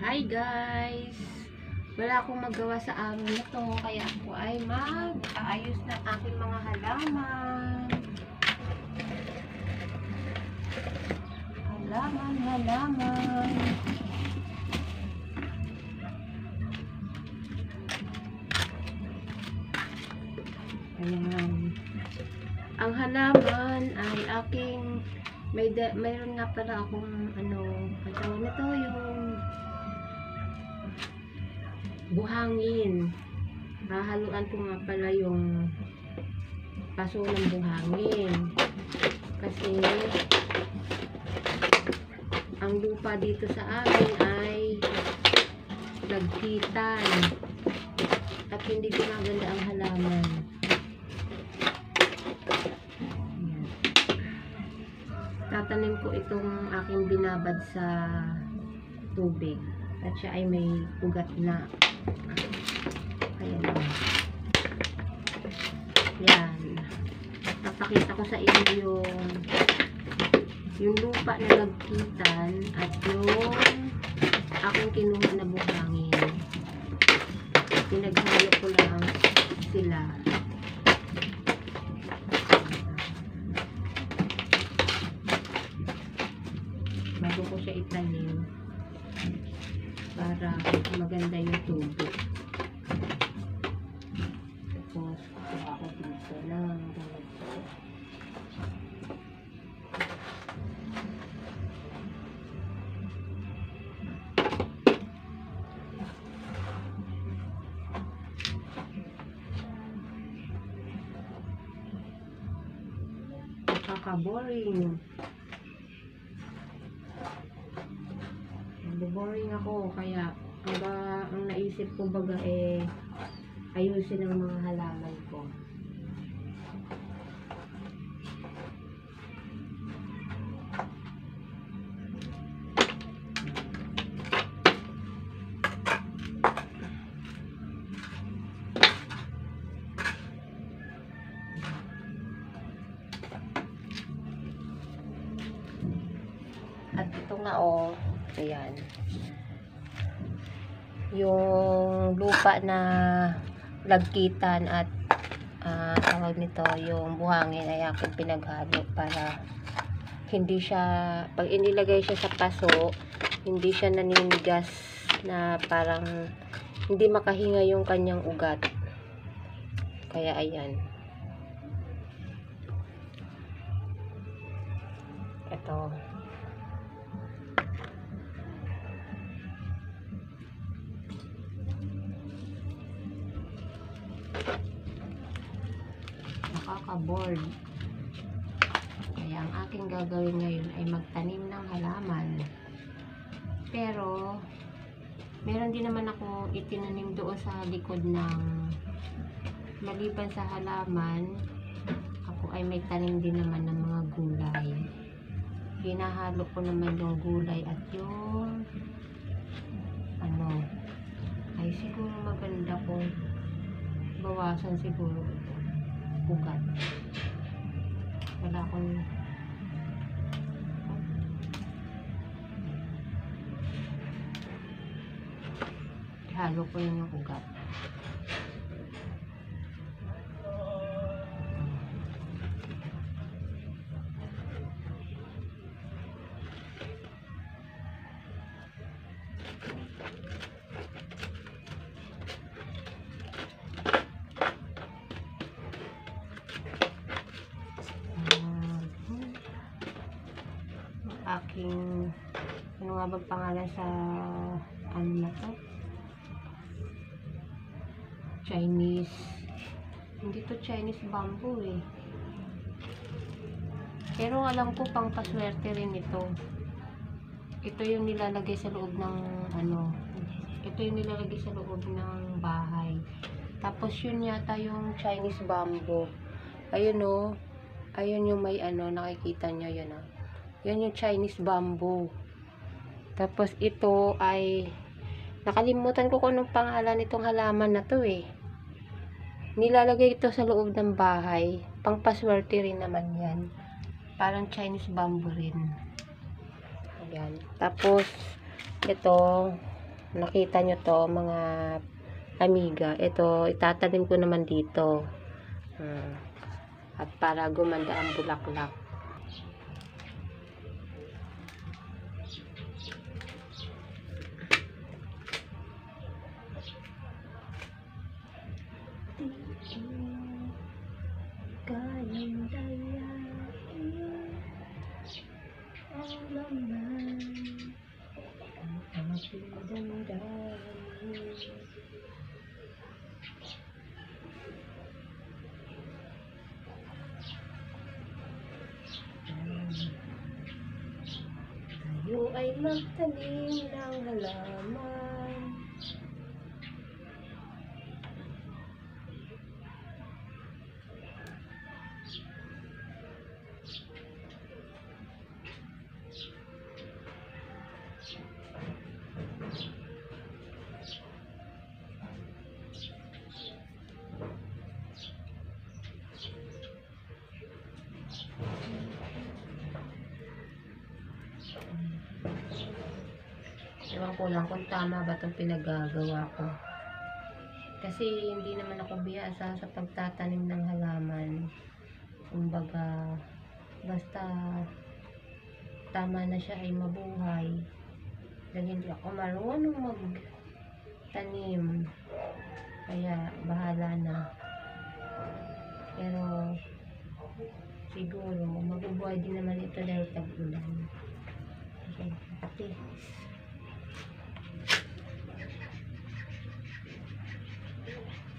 Hi guys! Wala akong magawa sa araw na to, kaya ako ay mag-aayos ng aking mga halaman. Halaman. Ayan. Ang halaman ay aking mayroon nga pala akong ang tawag na to, yung buhangin. Hahaluan ko nga pala yung paso ng buhangin. Kasi ang lupa dito sa amin ay nagkitan. At hindi gumaganda ang halaman. Tatanim ko itong aking binabad sa tubig. At siya ay may ugat na. Ayan. Yan. Napakita ko sa inyo yung lupa na nagkitan at yung aking kinuha na buhangin. Pinaghalo ko lang sila. Bago ko siya itanim para maganda yung tubig. Tapos kukuha ako dito ng nakaka-boring. Boring ako, kaya ang naisip ko baga ayusin ang mga halaman ko. At ito nga ayan. Yung lupa na lagkitan at tawag nito, yung buhangin ay aking pinaghalo para hindi siya, pag inilagay siya sa paso, hindi siya naninigas na parang hindi makahinga yung kanyang ugat. Kaya ayan. Ito. Nakaka-bored. Kaya ang aking gagawin ngayon ay magtanim ng halaman. Pero meron din naman ako itinanim doon sa likod ng, maliban sa halaman, ako ay may tanim din naman ng mga gulay. Hinahalo ko naman yung gulay at yung ay siguro maganda kung bawasan siguro ito ugat. Wala akong halo ko yung ugat. Aking ano nga bang pangalan sa na to? Chinese, hindi to Chinese bamboo pero alam ko pang paswerte rin ito. Ito yung nilalagay sa loob ng ito yung nilalagay sa loob ng bahay. Tapos yun yata yung Chinese bamboo. Ayun ayun yung may nakikita nyo yun yan yung Chinese bamboo. Tapos ito ay nakalimutan ko kung anong pangalan nitong halaman na to Nilalagay ito sa loob ng bahay. Pangpaswerte rin naman yan. Parang Chinese bamboo rin. Ayan. Tapos ito Nakita nyo to, mga amiga. Ito, itatanim ko naman dito. At para gumanda ang bulaklak. Kayang dayain ang laman ang aking damdamin. Tayo ay magtanim ng halaman. Ewan ko lang kung tama ba itong pinagagawa ko. Kasi hindi naman ako biyasa sa pagtatanim ng halaman. Kumbaga, basta tama na siya ay mabuhay. Dahil hindi ako marunong magtanim. Kaya bahala na. Pero siguro mabubuhay din naman ito dahil tag-ulan. Okay, pati.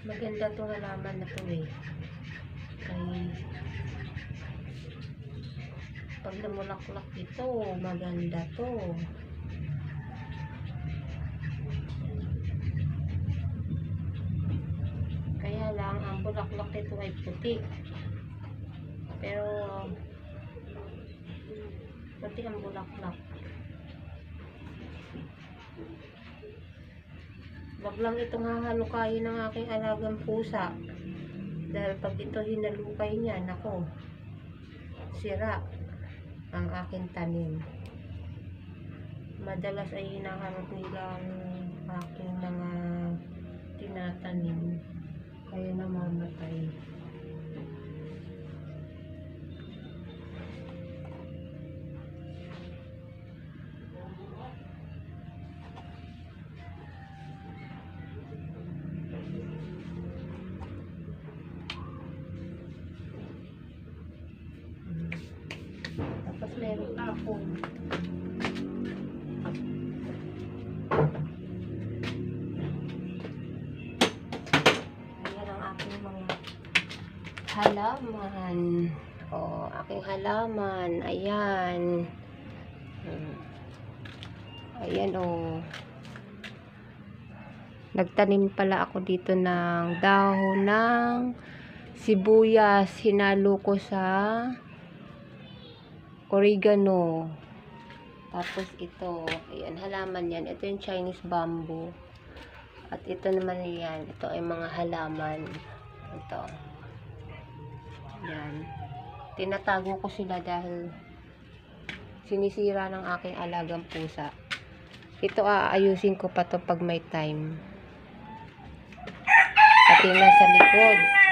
Maganda itong halaman na ito eh. Kaya pag namulaklak ito, maganda to. Kaya lang, ang bulaklak nito ay puti. Pero puti ang bulaklak. Wag lang itong hahalukayin ng aking alagang pusa. Dahil pag ito hinalukay niya, nako, sira ang aking tanim. Madalas ay hinaharap nila ang aking mga tinatanim. Kaya namamatay. Tapos meron ako. Ayan ang aking mga halaman. O, aking halaman. Ayan. Ayan o. Nagtanim pala ako dito ng dahon ng sibuyas. Hinalo ko sa oregano. Tapos ito, ayan, halaman yan. Ito yung Chinese bamboo. At ito naman yan. Ito ay mga halaman. Ito. Yan. Tinatago ko sila dahil sinisira ng aking alagang pusa. Ito aayusin ko pa to pag may time. At yung nasa likod.